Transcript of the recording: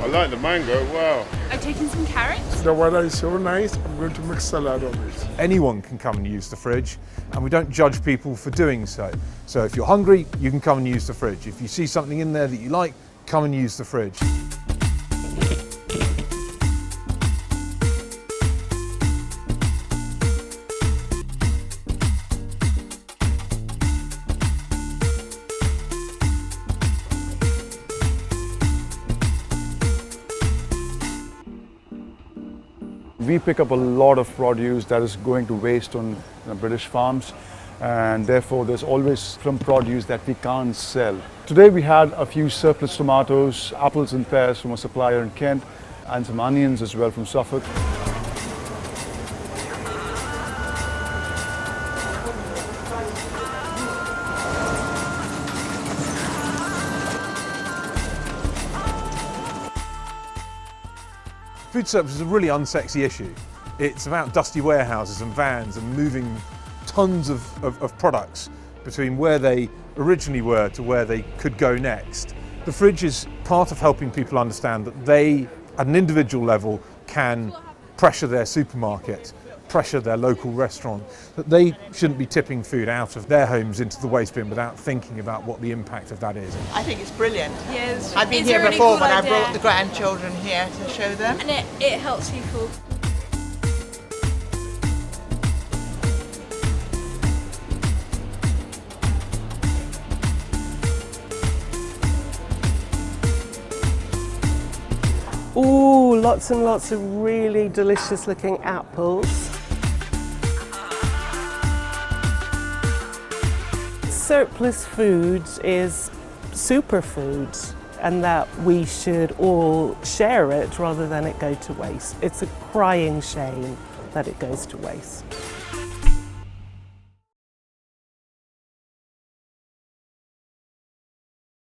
like the mango, wow. I've taken some carrots. The weather is so nice, I'm going to make salad of it. Anyone can come and use the fridge, and we don't judge people for doing so. So if you're hungry, you can come and use the fridge. If you see something in there that you like, come and use the fridge. We pick up a lot of produce that is going to waste on British farms, and therefore there's always some produce that we can't sell. Today we had a few surplus tomatoes, apples and pears from a supplier in Kent, and some onions as well from Suffolk. Food surplus is a really unsexy issue. It's about dusty warehouses and vans and moving tons of products between where they originally were to where they could go next. The fridge is part of helping people understand that they, at an individual level, can pressure their supermarket, pressure their local restaurant, that they shouldn't be tipping food out of their homes into the waste bin without thinking about what the impact of that is. I think it's brilliant. Yes. I've been It's here a really before cool when I idea. brought the grandchildren here to show them. And it helps people. Ooh, lots and lots of really delicious looking apples. Surplus foods is superfood, and that we should all share it rather than it go to waste. It's a crying shame that it goes to waste.